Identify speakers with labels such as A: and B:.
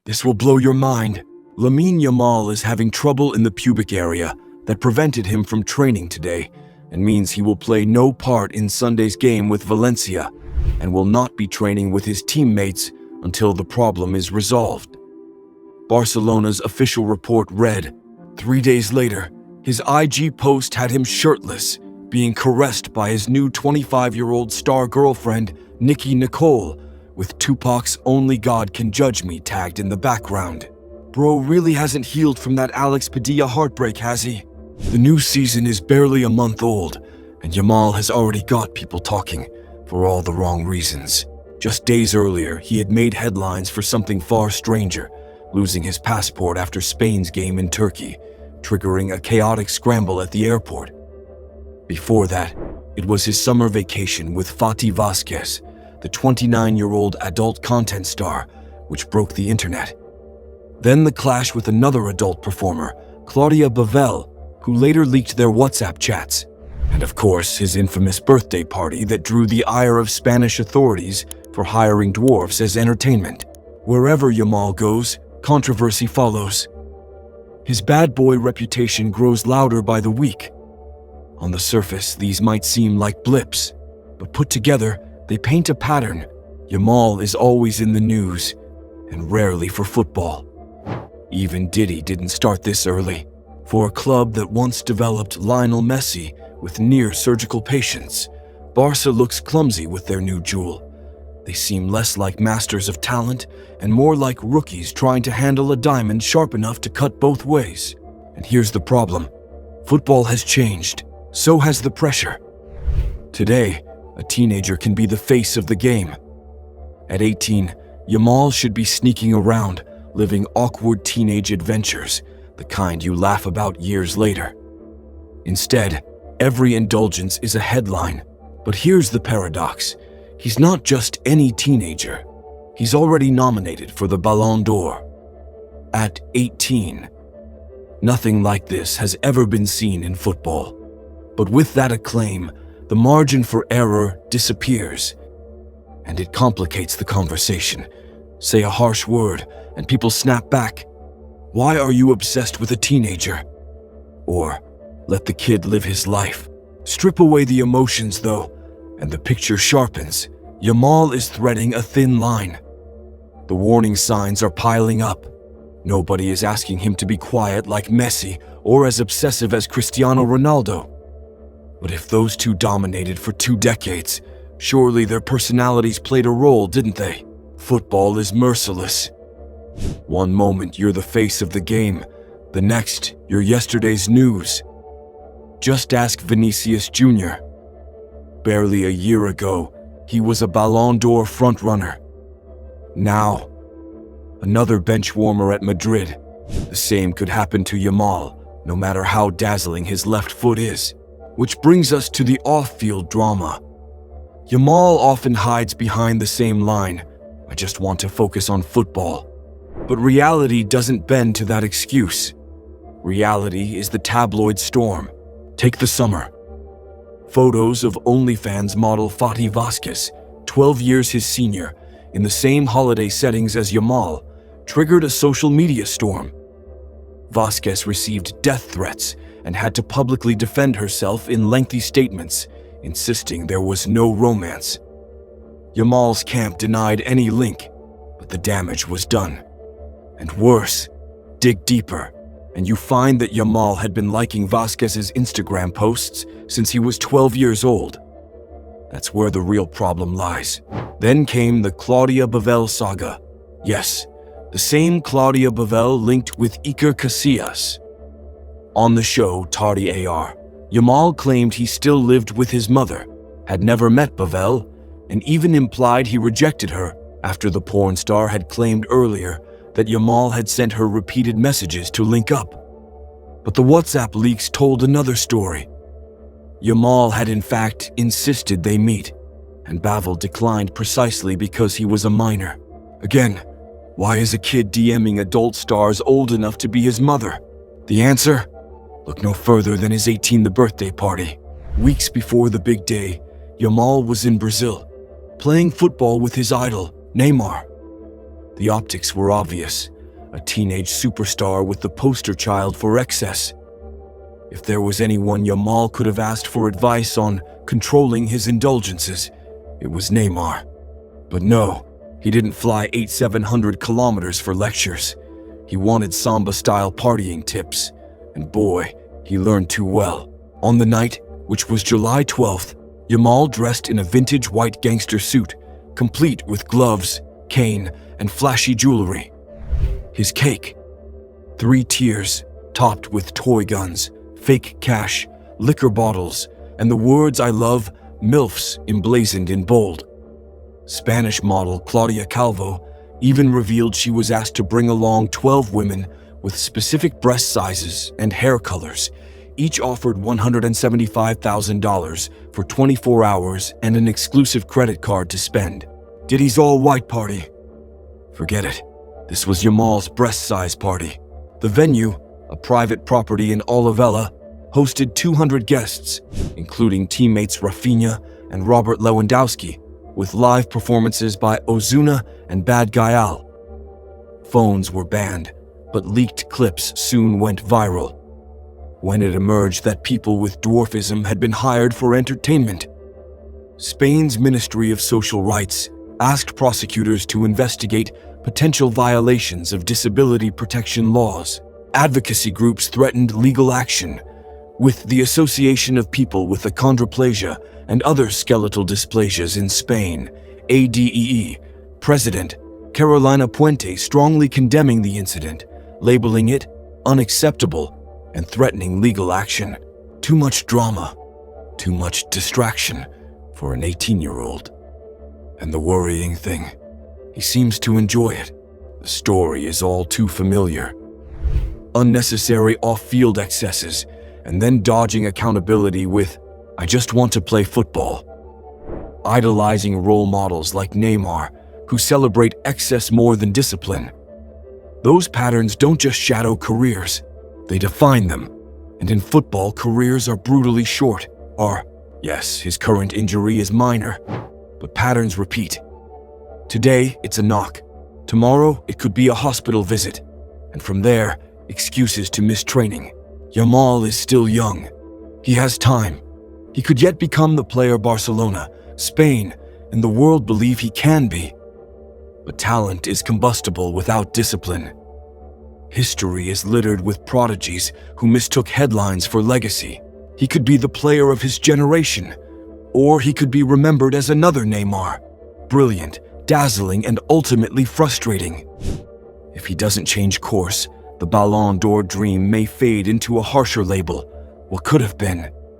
A: This will blow your mind. Lamine Yamal is having trouble in the pubic area that prevented him from training today and means he will play no part in Sunday's game with Valencia and will not be training with his teammates until the problem is resolved. Barcelona's official report read, 3 days later, his IG post had him shirtless, being caressed by his new 25-year-old star girlfriend, Nicki Nicole, with Tupac's "Only God Can Judge Me" tagged in the background. Bro really hasn't healed from that Alex Padilla heartbreak, has he? The new season is barely a month old, and Yamal has already got people talking for all the wrong reasons. Just days earlier, he had made headlines for something far stranger, losing his passport after Spain's game in Turkey, triggering a chaotic scramble at the airport. Before that, it was his summer vacation with Fati Vasquez, the 29-year-old adult content star, which broke the internet. Then the clash with another adult performer, Claudia Bavel, who later leaked their WhatsApp chats. And of course, his infamous birthday party that drew the ire of Spanish authorities for hiring dwarfs as entertainment. Wherever Yamal goes, controversy follows. His bad boy reputation grows louder by the week. On the surface, these might seem like blips, but put together, they paint a pattern. Yamal is always in the news, and rarely for football. Even Diddy didn't start this early. For a club that once developed Lionel Messi with near-surgical patience, Barca looks clumsy with their new jewel. They seem less like masters of talent and more like rookies trying to handle a diamond sharp enough to cut both ways. And here's the problem. Football has changed. So has the pressure. Today, a teenager can be the face of the game. At 18, Yamal should be sneaking around, living awkward teenage adventures, the kind you laugh about years later. Instead, every indulgence is a headline. But here's the paradox. He's not just any teenager. He's already nominated for the Ballon d'Or. At 18. Nothing like this has ever been seen in football. But with that acclaim, the margin for error disappears. And it complicates the conversation. Say a harsh word, and people snap back. Why are you obsessed with a teenager? Or, let the kid live his life. Strip away the emotions, though, and the picture sharpens. Yamal is threading a thin line. The warning signs are piling up. Nobody is asking him to be quiet like Messi or as obsessive as Cristiano Ronaldo. But if those two dominated for 2 decades, surely their personalities played a role, didn't they? Football is merciless. One moment you're the face of the game, the next you're yesterday's news. Just ask Vinicius Jr. Barely a year ago, he was a Ballon d'Or frontrunner. Now, another bench warmer at Madrid. The same could happen to Yamal, no matter how dazzling his left foot is. Which brings us to the off-field drama. Yamal often hides behind the same line, "I just want to focus on football." But reality doesn't bend to that excuse. Reality is the tabloid storm. Take the summer. Photos of OnlyFans model Fati Vasquez, 12 years his senior, in the same holiday settings as Yamal, triggered a social media storm. Vasquez received death threats and had to publicly defend herself in lengthy statements, insisting there was no romance. Yamal's camp denied any link, but the damage was done. And worse, dig deeper, and you find that Yamal had been liking Vasquez's Instagram posts since he was 12 years old. That's where the real problem lies. Then came the Claudia Bavel saga. Yes, the same Claudia Bavel linked with Iker Casillas. On the show Tardy AR, Yamal claimed he still lived with his mother, had never met Bavel, and even implied he rejected her after the porn star had claimed earlier that Yamal had sent her repeated messages to link up. But the WhatsApp leaks told another story. Yamal had in fact insisted they meet, and Bavel declined precisely because he was a minor. Again, why is a kid DMing adult stars old enough to be his mother? The answer? Look no further than his 18th birthday party. Weeks before the big day, Yamal was in Brazil, playing football with his idol, Neymar. The optics were obvious. A teenage superstar with the poster child for excess. If there was anyone Yamal could have asked for advice on controlling his indulgences, it was Neymar. But no, he didn't fly 700 kilometers for lectures. He wanted Samba-style partying tips, and boy, he learned too well. On the night, which was July 12th, Yamal dressed in a vintage white gangster suit, complete with gloves, cane, and flashy jewelry. His cake: 3 tiers, topped with toy guns, fake cash, liquor bottles, and the words "I love MILFs" emblazoned in bold. Spanish model Claudia Calvo even revealed she was asked to bring along 12 women with specific breast sizes and hair colors, each offered $175,000 for 24 hours and an exclusive credit card to spend. Diddy's all-white party? Forget it. This was Yamal's breast-size party. The venue, a private property in Olivella, hosted 200 guests, including teammates Rafinha and Robert Lewandowski, with live performances by Ozuna and Bad Guy Al. Phones were banned, but leaked clips soon went viral. When it emerged that people with dwarfism had been hired for entertainment, Spain's Ministry of Social Rights asked prosecutors to investigate potential violations of disability protection laws. Advocacy groups threatened legal action, with the Association of People with Achondroplasia and Other Skeletal Dysplasias in Spain, ADEE, President Carolina Puente strongly condemning the incident, labeling it unacceptable and threatening legal action. Too much drama, too much distraction for an 18-year-old. And the worrying thing, he seems to enjoy it. The story is all too familiar. Unnecessary off-field excesses, and then dodging accountability with, "I just want to play football." Idolizing role models like Neymar, who celebrate excess more than discipline. Those patterns don't just shadow careers, they define them. And in football, careers are brutally short. Yes, his current injury is minor, but patterns repeat. Today, it's a knock. Tomorrow, it could be a hospital visit. And from there, excuses to miss training. Yamal is still young. He has time. He could yet become the player Barcelona, Spain, and the world believe he can be. But talent is combustible without discipline. History is littered with prodigies who mistook headlines for legacy. He could be the player of his generation, or he could be remembered as another Neymar, brilliant, dazzling, and ultimately frustrating. If he doesn't change course, the Ballon d'Or dream may fade into a harsher label, what could have been.